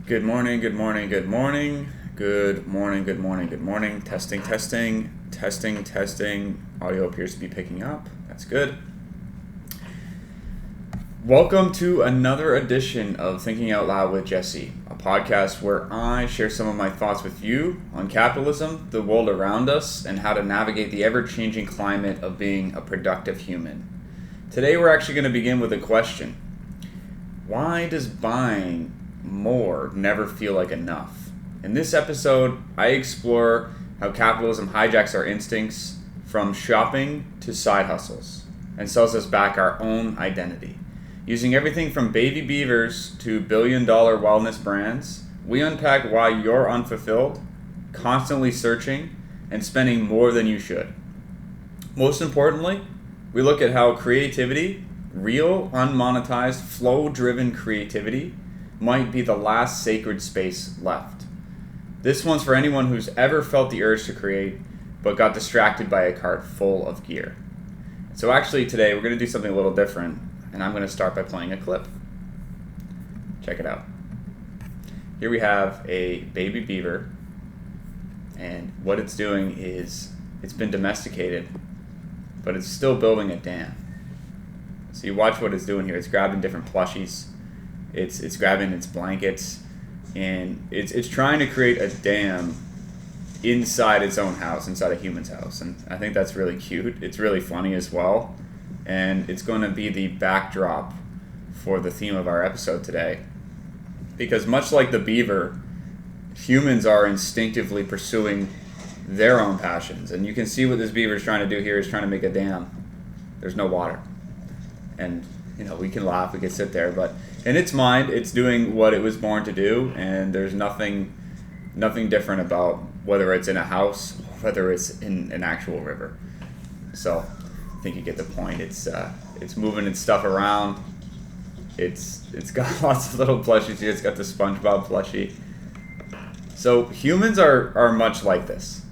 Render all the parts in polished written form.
Good morning, good morning, good morning. Good morning, good morning, good morning. Testing, testing, testing, testing. Audio appears to be picking up. That's good. Welcome to another edition of Thinking Out Loud with Jesse, a podcast where I share some of my thoughts with you on capitalism, the world around us, and how to navigate the ever-changing climate of being a productive human. Today we're actually going to begin with a question. Why does buying more never feel like enough? In this episode, I explore how capitalism hijacks our instincts from shopping to side hustles and sells us back our own identity. Using everything from baby beavers to billion-dollar wellness brands, we unpack why you're unfulfilled, constantly searching, and spending more than you should. Most importantly, we look at how creativity, real, unmonetized, flow-driven creativity, might be the last sacred space left. This one's for anyone who's ever felt the urge to create, but got distracted by a cart full of gear. So actually today we're going to do something a little different, and I'm going to start by playing a clip. Check it out. Here we have a baby beaver, and what it's doing is it's been domesticated, but it's still building a dam. So you watch what it's doing here. It's grabbing different plushies. It's grabbing its blankets, and it's trying to create a dam inside its own house, inside a human's house. And I think that's really cute. It's really funny as well. And it's going to be the backdrop for the theme of our episode today. Because much like the beaver, humans are instinctively pursuing their own passions. And you can see what this beaver is trying to do here is trying to make a dam. There's no water. And, we can laugh, we can sit there, but in its mind, it's doing what it was born to do, and there's nothing different about whether it's in a house or whether it's in an actual river. So I think you get the point. It's moving its stuff around. It's got lots of little plushies here. It's got the SpongeBob plushie. So humans are much like this.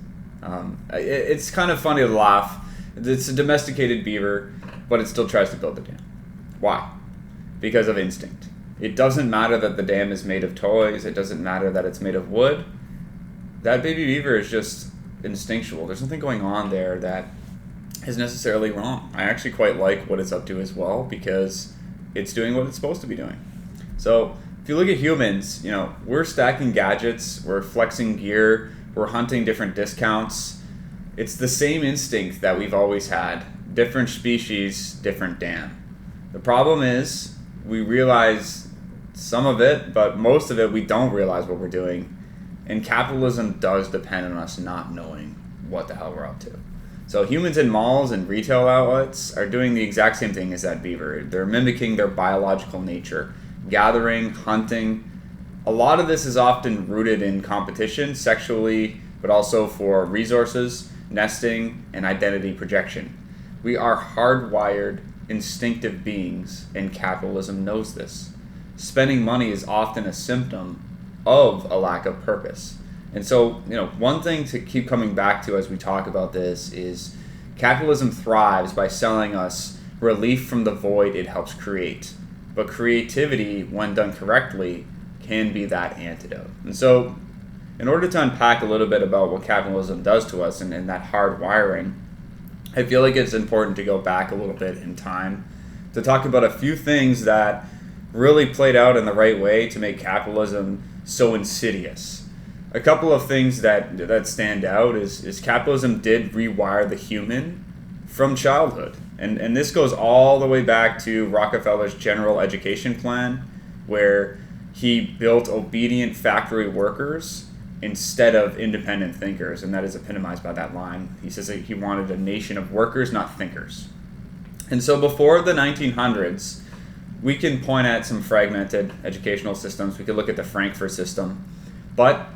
It's kind of funny to laugh. It's a domesticated beaver, but it still tries to build a dam. Why? Because of instinct. It doesn't matter that the dam is made of toys. It doesn't matter that it's made of wood. That baby beaver is just instinctual. There's nothing going on there that is necessarily wrong. I actually quite like what it's up to as well because it's doing what it's supposed to be doing. So if you look at humans, we're stacking gadgets, we're flexing gear, we're hunting different discounts. It's the same instinct that we've always had. Different species, different dam. The problem is we realize some of it, but most of it we don't realize what we're doing. And capitalism does depend on us not knowing what the hell we're up to. So humans in malls and retail outlets are doing the exact same thing as that beaver. They're mimicking their biological nature, gathering, hunting. A lot of this is often rooted in competition, sexually, but also for resources, nesting, and identity projection. We are hardwired, instinctive beings, and capitalism knows this. Spending money is often a symptom of a lack of purpose. And so, one thing to keep coming back to as we talk about this is capitalism thrives by selling us relief from the void it helps create. But creativity, when done correctly, can be that antidote. And so, in order to unpack a little bit about what capitalism does to us and that hard wiring, I feel like it's important to go back a little bit in time to talk about a few things that really played out in the right way to make capitalism so insidious. A couple of things that stand out is capitalism did rewire the human from childhood. And this goes all the way back to Rockefeller's general education plan, where he built obedient factory workers instead of independent thinkers, and that is epitomized by that line. He says that he wanted a nation of workers, not thinkers. And so before the 1900s, we can point at some fragmented educational systems. We could look at the Frankfurt system, but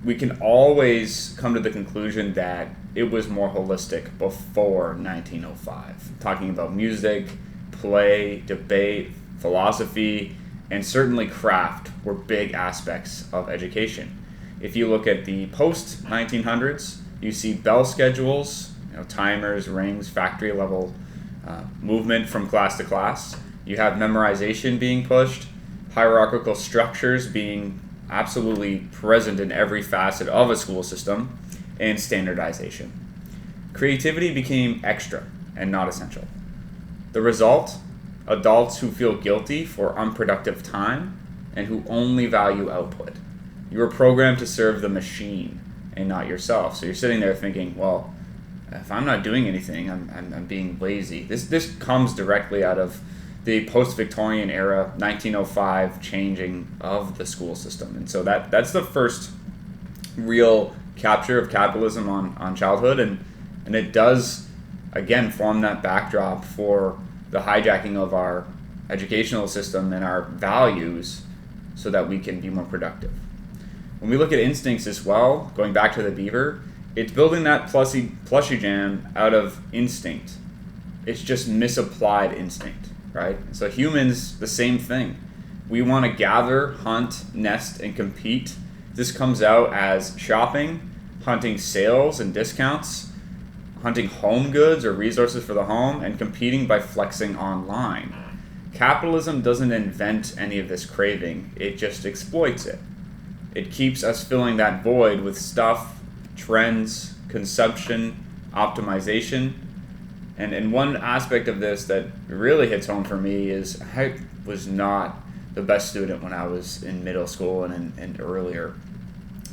we can always come to the conclusion that it was more holistic before 1905. Talking about music, play, debate, philosophy, and certainly craft were big aspects of education. If you look at the post-1900s, you see bell schedules, timers, rings, factory level movement from class to class. You have memorization being pushed, hierarchical structures being absolutely present in every facet of a school system, and standardization. Creativity became extra and not essential. The result? Adults who feel guilty for unproductive time and who only value output. You were programmed to serve the machine and not yourself. So you're sitting there thinking, well, if I'm not doing anything, I'm being lazy. This comes directly out of the post-Victorian era, 1905 changing of the school system. And so that's the first real capture of capitalism on childhood. And it does, again, form that backdrop for the hijacking of our educational system and our values so that we can be more productive. When we look at instincts as well, going back to the beaver, it's building that plushie jam out of instinct. It's just misapplied instinct, right? So humans, the same thing. We want to gather, hunt, nest, and compete. This comes out as shopping, hunting sales and discounts, hunting home goods or resources for the home, and competing by flexing online. Capitalism doesn't invent any of this craving, it just exploits it. It keeps us filling that void with stuff, trends, consumption, optimization. And one aspect of this that really hits home for me is I was not the best student when I was in middle school and earlier.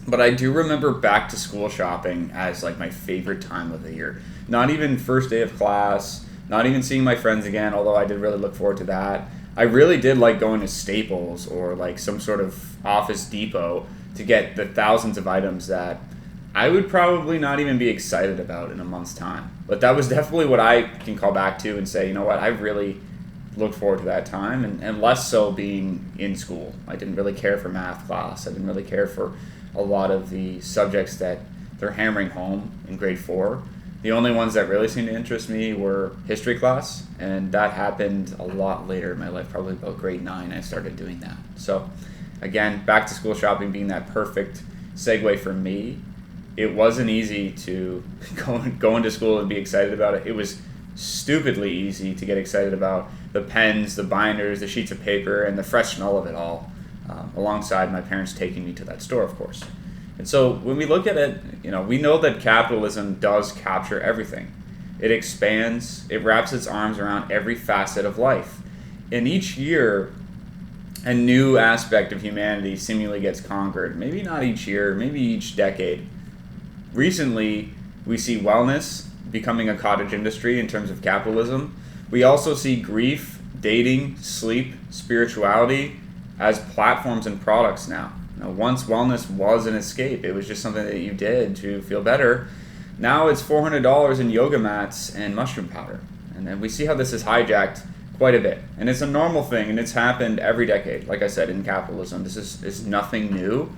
But I do remember back to school shopping as like my favorite time of the year. Not even first day of class, not even seeing my friends again, although I did really look forward to that. I really did like going to Staples or like some sort of Office Depot to get the thousands of items that I would probably not even be excited about in a month's time. But that was definitely what I can call back to and say, you know what, I really looked forward to that time, and less so being in school. I didn't really care for math class. I didn't really care for a lot of the subjects that they're hammering home in grade 4. The only ones that really seemed to interest me were history class, and that happened a lot later in my life, probably about grade 9 I started doing that. So again, back to school shopping being that perfect segue for me. It wasn't easy to go into school and be excited about it. It was stupidly easy to get excited about the pens, the binders, the sheets of paper, and the fresh smell of it all, alongside my parents taking me to that store, of course. And so when we look at it, we know that capitalism does capture everything. It expands, it wraps its arms around every facet of life. And each year, a new aspect of humanity seemingly gets conquered. Maybe not each year, maybe each decade. Recently, we see wellness becoming a cottage industry in terms of capitalism. We also see grief, dating, sleep, spirituality as platforms and products now. Once wellness was an escape, it was just something that you did to feel better. Now it's $400 in yoga mats and mushroom powder. And then we see how this is hijacked quite a bit. And it's a normal thing, and it's happened every decade. Like I said, in capitalism, this is nothing new.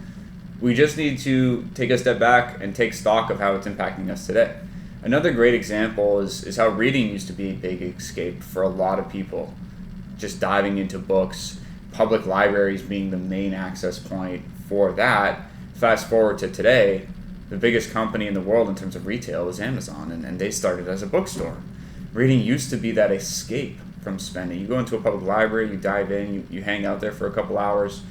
We just need to take a step back and take stock of how it's impacting us today. Another great example is how reading used to be a big escape for a lot of people. Just diving into books, public libraries being the main access point for that. Fast forward to today, the biggest company in the world in terms of retail is Amazon, and they started as a bookstore. Reading used to be that escape from spending. You go into a public library, you dive in, you hang out there for a couple hours.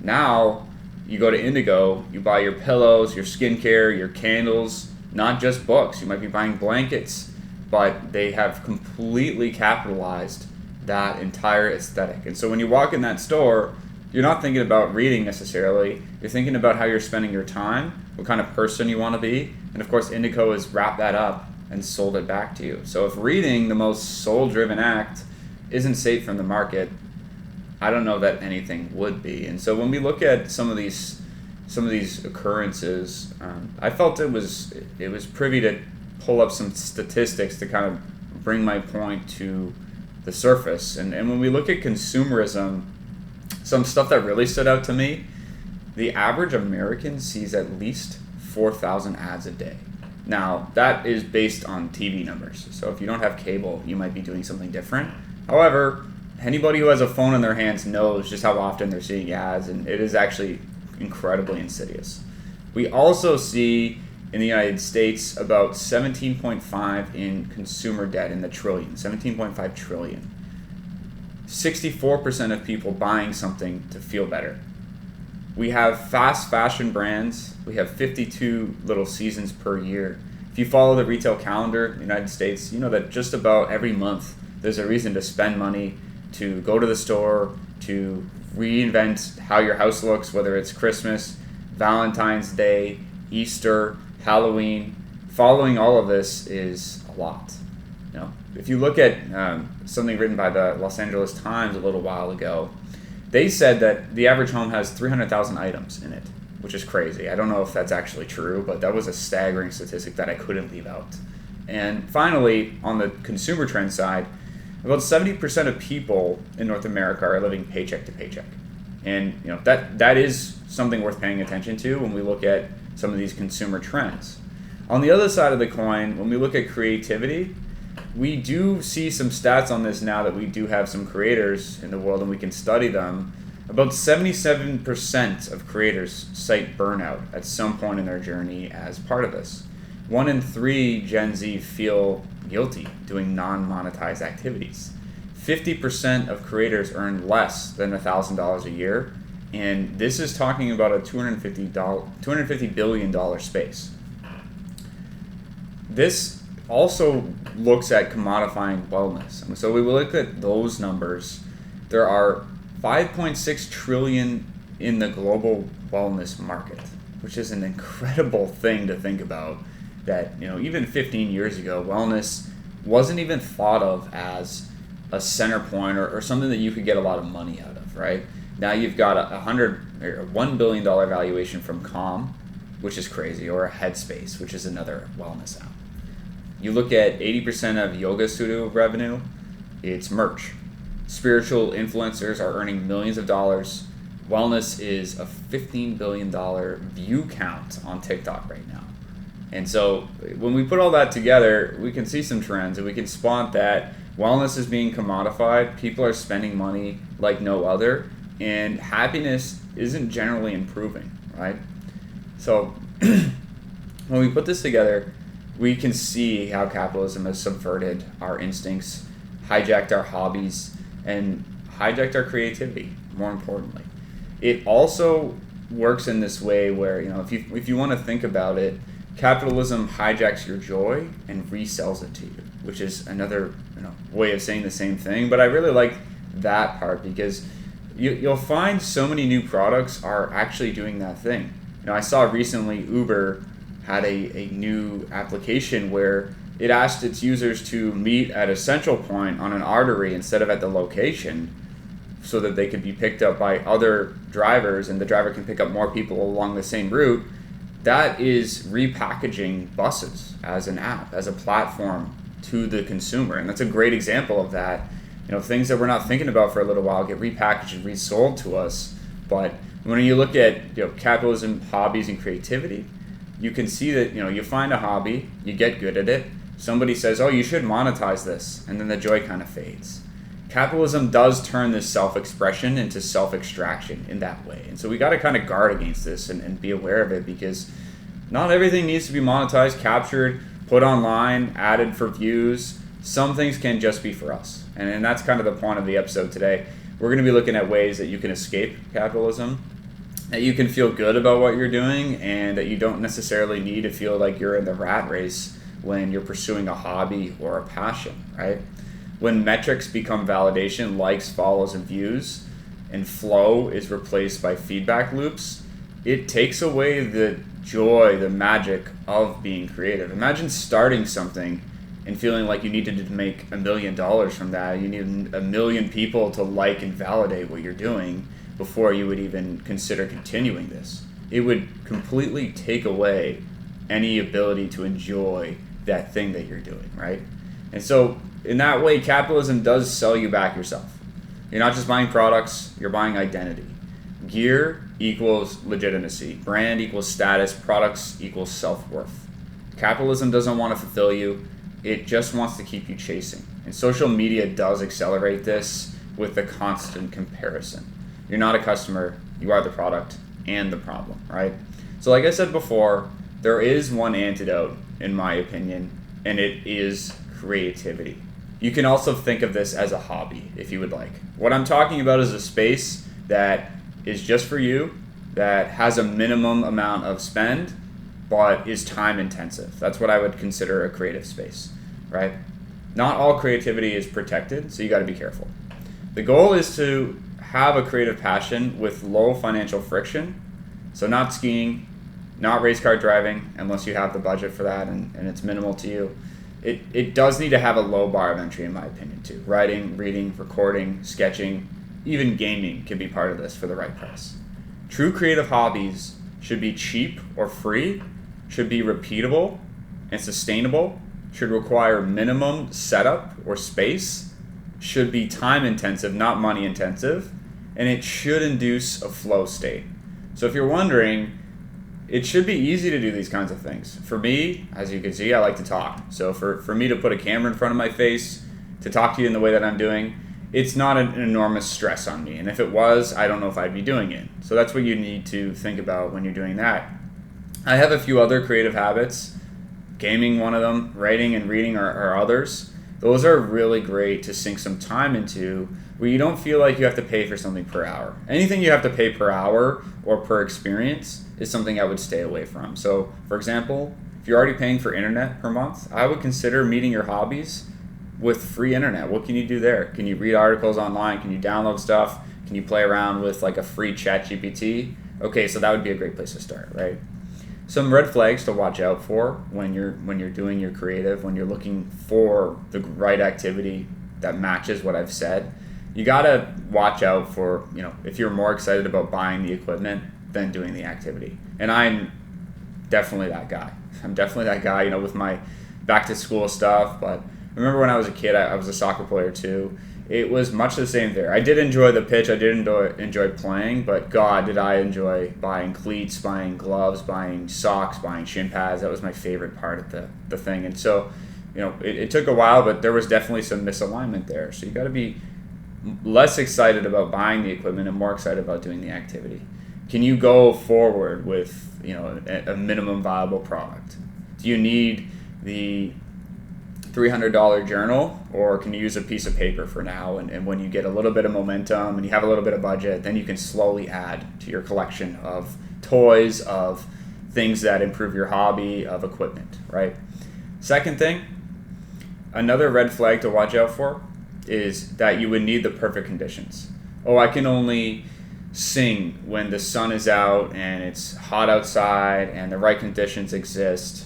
Now, you go to Indigo, you buy your pillows, your skincare, your candles, not just books. You might be buying blankets, but they have completely capitalized that entire aesthetic. And so when you walk in that store, you're not thinking about reading necessarily. You're thinking about how you're spending your time, what kind of person you want to be. And of course, Indigo has wrapped that up and sold it back to you. So if reading, the most soul-driven act, isn't safe from the market, I don't know that anything would be. And so when we look at some of these occurrences, I felt it was privy to pull up some statistics to kind of bring my point to the surface. And when we look at consumerism, some stuff that really stood out to me, the average American sees at least 4,000 ads a day. Now, that is based on TV numbers. So if you don't have cable, you might be doing something different. However, anybody who has a phone in their hands knows just how often they're seeing ads, and it is actually incredibly insidious. We also see in the United States about 17.5 in consumer debt in the trillion, 17.5 trillion. 64% of people buying something to feel better. We have fast fashion brands. We have 52 little seasons per year. If you follow the retail calendar in the United States, you know that just about every month there's a reason to spend money, to go to the store, to reinvent how your house looks, whether it's Christmas, Valentine's Day, Easter, Halloween. Following all of this is a lot. You know, if you look at something written by the Los Angeles Times a little while ago, they said that the average home has 300,000 items in it, which is crazy. I don't know if that's actually true, but that was a staggering statistic that I couldn't leave out. And finally, on the consumer trend side, about 70% of people in North America are living paycheck to paycheck. And you know that is something worth paying attention to when we look at some of these consumer trends. On the other side of the coin, when we look at creativity, we do see some stats on this now that we do have some creators in the world and we can study them. About 77% of creators cite burnout at some point in their journey as part of this. 1 in 3 Gen Z feel guilty doing non-monetized activities. 50% of creators earn less than $1,000 a year, and this is talking about a $250 billion space. This also looks at commodifying wellness. And so we will look at those numbers. There are 5.6 trillion in the global wellness market, which is an incredible thing to think about. That, you know, even 15 years ago, wellness wasn't even thought of as a center point or something that you could get a lot of money out of, right? Now you've got a $1 billion valuation from Calm, which is crazy, or a Headspace, which is another wellness app. You look at 80% of yoga studio revenue, it's merch. Spiritual influencers are earning millions of dollars. Wellness is a $15 billion view count on TikTok right now. And so when we put all that together, we can see some trends and we can spot that wellness is being commodified, people are spending money like no other, and happiness isn't generally improving, right? So when we put this together, we can see how capitalism has subverted our instincts, hijacked our hobbies, and hijacked our creativity, more importantly. It also works in this way where, you know, if you want to think about it, capitalism hijacks your joy and resells it to you, which is another, you know, way of saying the same thing. But I really like that part because you'll find so many new products are actually doing that thing. You know, I saw recently Uber had a new application where it asked its users to meet at a central point on an artery instead of at the location so that they could be picked up by other drivers and the driver can pick up more people along the same route. That is repackaging buses as an app, as a platform to the consumer. And that's a great example of that. You know, things that we're not thinking about for a little while get repackaged and resold to us. But when you look at, you know, capitalism, hobbies, and creativity, you can see that, you know, you find a hobby, you get good at it, somebody says, oh, you should monetize this, and then the joy kind of fades. Capitalism does turn this self-expression into self-extraction in that way. And so we got to kind of guard against this and be aware of it because not everything needs to be monetized, captured, put online, added for views. Some things can just be for us. And that's kind of the point of the episode today. We're going to be looking at ways that you can escape capitalism, that you can feel good about what you're doing, and that you don't necessarily need to feel like you're in the rat race when you're pursuing a hobby or a passion, right? When metrics become validation, likes, follows, and views, and flow is replaced by feedback loops, it takes away the joy, the magic of being creative. Imagine starting something and feeling like you needed to make $1 million from that. You need 1 million people to like and validate what you're doing before you would even consider continuing this. It would completely take away any ability to enjoy that thing that you're doing, right? And so in that way, capitalism does sell you back yourself. You're not just buying products, you're buying identity. Gear equals legitimacy. Brand equals status. Products equals self-worth. Capitalism doesn't want to fulfill you. It just wants to keep you chasing. And social media does accelerate this with the constant comparison. You're not a customer, you are the product and the problem, right? So like I said before, there is one antidote, in my opinion, and it is creativity. You can also think of this as a hobby, if you would like. What I'm talking about is a space that is just for you, that has a minimum amount of spend but is time intensive. That's what I would consider a creative space, right? Not all creativity is protected, so you got to be careful. The goal is to have a creative passion with low financial friction. So not skiing, not race car driving, unless you have the budget for that and it's minimal to you. It does need to have a low bar of entry, in my opinion, too. Writing, reading, recording, sketching, even gaming can be part of this for the right price. True creative hobbies should be cheap or free, should be repeatable and sustainable, should require minimum setup or space, should be time intensive, not money intensive, and it should induce a flow state. So if you're wondering, it should be easy to do these kinds of things. For me, as you can see, I like to talk. So for me to put a camera in front of my face, to talk to you in the way that I'm doing, it's not an enormous stress on me. And if it was, I don't know if I'd be doing it. So that's what you need to think about when you're doing that. I have a few other creative habits. Gaming, one of them. Writing and reading are others. Those are really great to sink some time into where you don't feel like you have to pay for something per hour. Anything you have to pay per hour or per experience is something I would stay away from. So, for example, if you're already paying for internet per month, I would consider meeting your hobbies with free internet. What can you do there? Can you read articles online? Can you download stuff? Can you play around with like a free chat GPT? Okay, so that would be a great place to start, right? Some red flags to watch out for when you're doing your creative, when you're looking for the right activity that matches what I've said. You gotta watch out for, if you're more excited about buying the equipment than doing the activity. And I'm definitely that guy. With my back to school stuff. But I remember when I was a kid, I was a soccer player too. It was much the same there. I did enjoy the pitch. I did enjoy playing, but God, did I enjoy buying cleats, buying gloves, buying socks, buying shin pads. That was my favorite part of the thing. And so, it took a while, but there was definitely some misalignment there. So you got to be less excited about buying the equipment and more excited about doing the activity. Can you go forward with a minimum viable product? Do you need the $300 journal, or can you use a piece of paper for now, and when you get a little bit of momentum and you have a little bit of budget, then you can slowly add to your collection of toys, of things that improve your hobby, of equipment, right? Second thing, another red flag to watch out for is that you would need the perfect conditions. Oh, I can only sing when the sun is out and it's hot outside and the right conditions exist.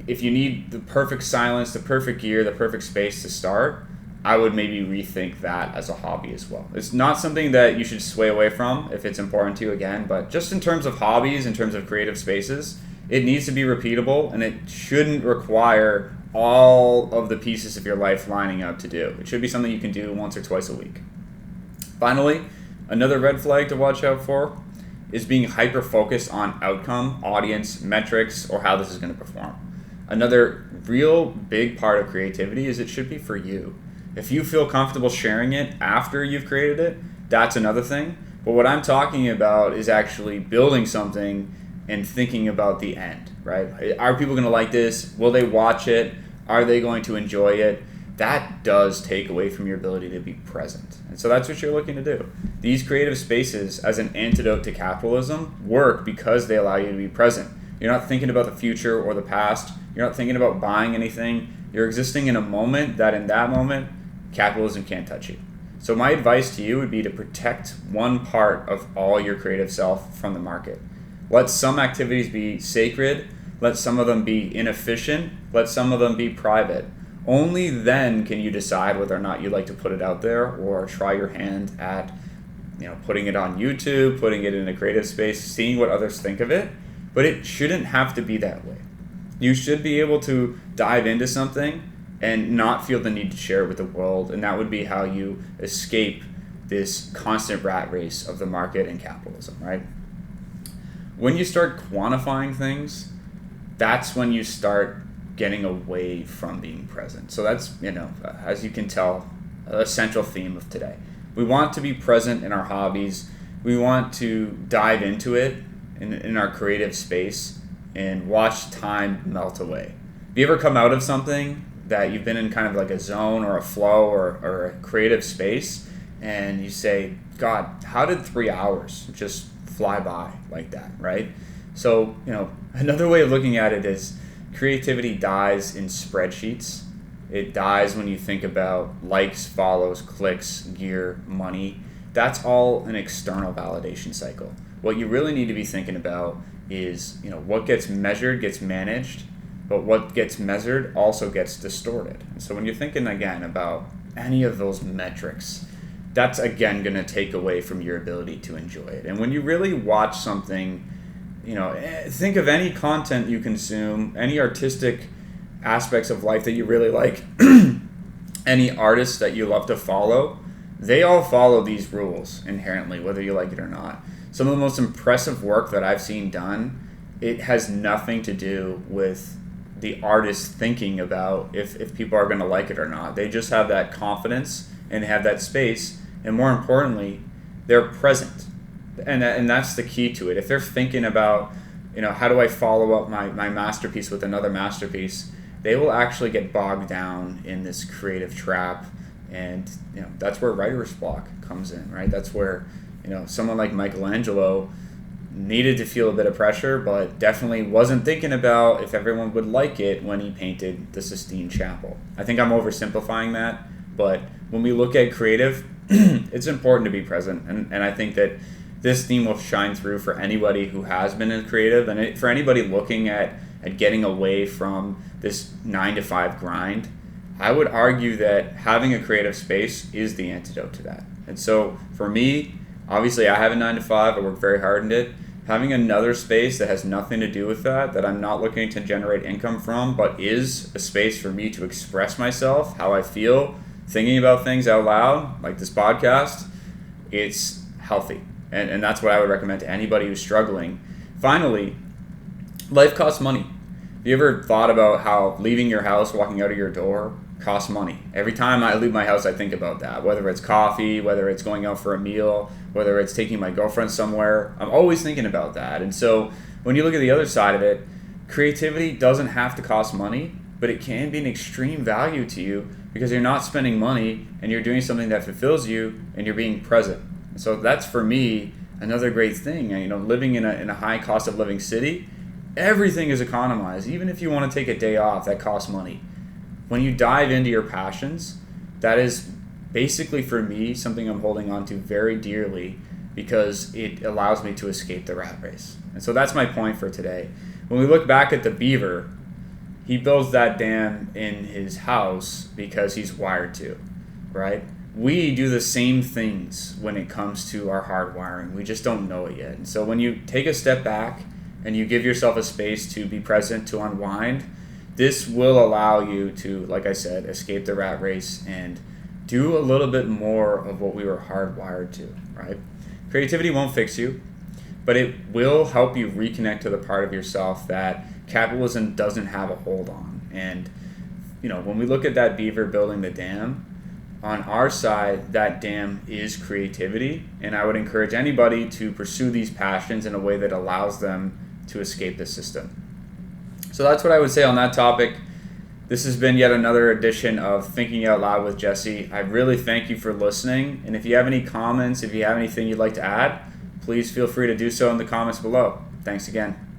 If you need the perfect silence, the perfect gear, the perfect space to start, I would maybe rethink that as a hobby as well. It's not something that you should sway away from if it's important to you, again, but just in terms of hobbies, in terms of creative spaces, it needs to be repeatable, and it shouldn't require all of the pieces of your life lining up to do. It should be something you can do once or twice a week. Finally, another red flag to watch out for is being hyper-focused on outcome, audience, metrics, or how this is going to perform. Another real big part of creativity is it should be for you. If you feel comfortable sharing it after you've created it, that's another thing. But what I'm talking about is actually building something and thinking about the end, right? Are people going to like this? Will they watch it? Are they going to enjoy it? That does take away from your ability to be present. And so that's what you're looking to do. These creative spaces, as an antidote to capitalism, work because they allow you to be present. You're not thinking about the future or the past. You're not thinking about buying anything. You're existing in a moment that in that moment, capitalism can't touch you. So my advice to you would be to protect one part of all your creative self from the market. Let some activities be sacred. Let some of them be inefficient. Let some of them be private. Only then can you decide whether or not you'd like to put it out there or try your hand at putting it on YouTube, putting it in a creative space, seeing what others think of it. But it shouldn't have to be that way. You should be able to dive into something and not feel the need to share it with the world, and that would be how you escape this constant rat race of the market and capitalism, right? When you start quantifying things, that's when you start getting away from being present. So that's, as you can tell, a central theme of today. We want to be present in our hobbies. We want to dive into it in our creative space and watch time melt away. Have you ever come out of something that you've been in kind of like a zone or a flow or a creative space, and you say, God, how did 3 hours just fly by like that, right? So, another way of looking at it is creativity dies in spreadsheets. It dies when you think about likes, follows, clicks, gear, money. That's all an external validation cycle. What you really need to be thinking about is, what gets measured gets managed, but what gets measured also gets distorted. And so when you're thinking again about any of those metrics, that's again going to take away from your ability to enjoy it. And when you really watch something, think of any content you consume, any artistic aspects of life that you really like, any artists that you love to follow, they all follow these rules inherently, whether you like it or not. Some of the most impressive work that I've seen done, it has nothing to do with the artist thinking about if people are going to like it or not. They just have that confidence and have that space, and more importantly, they're present. And that's the key to it. If they're thinking about, how do I follow up my masterpiece with another masterpiece, they will actually get bogged down in this creative trap. And that's where writer's block comes in, right? That's where someone like Michelangelo needed to feel a bit of pressure, but definitely wasn't thinking about if everyone would like it when he painted the Sistine Chapel. I think I'm oversimplifying that, but when we look at creative, it's important to be present, and I think that this theme will shine through for anybody who has been in creative, and for anybody looking at getting away from this 9-to-5 grind. I would argue that having a creative space is the antidote to that. And so for me, obviously I have a 9-to-5, I work very hard in it. Having another space that has nothing to do with that I'm not looking to generate income from, but is a space for me to express myself, how I feel, thinking about things out loud, like this podcast, it's healthy. And that's what I would recommend to anybody who's struggling. Finally, life costs money. Have you ever thought about how leaving your house, walking out of your door, costs money? Every time I leave my house, I think about that. Whether it's coffee, whether it's going out for a meal, whether it's taking my girlfriend somewhere, I'm always thinking about that. And so when you look at the other side of it, creativity doesn't have to cost money, but it can be an extreme value to you because you're not spending money and you're doing something that fulfills you and you're being present. And so that's, for me, another great thing. Living in a high cost of living city, everything is economized. Even if you want to take a day off, that costs money. When you dive into your passions, that is basically, for me, something I'm holding on to very dearly because it allows me to escape the rat race. And so that's my point for today. When we look back at the beaver, he builds that dam in his house because he's wired to, right? We do the same things when it comes to our hardwiring. We just don't know it yet. And so when you take a step back and you give yourself a space to be present, to unwind, this will allow you to, like I said, escape the rat race and do a little bit more of what we were hardwired to, right? Creativity won't fix you, but it will help you reconnect to the part of yourself that capitalism doesn't have a hold on. And, when we look at that beaver building the dam, on our side, that dam is creativity, and I would encourage anybody to pursue these passions in a way that allows them to escape the system. So that's what I would say on that topic. This has been yet another edition of Thinking Out Loud with Jesse. I really thank you for listening, and if you have any comments, if you have anything you'd like to add, please feel free to do so in the comments below. Thanks again.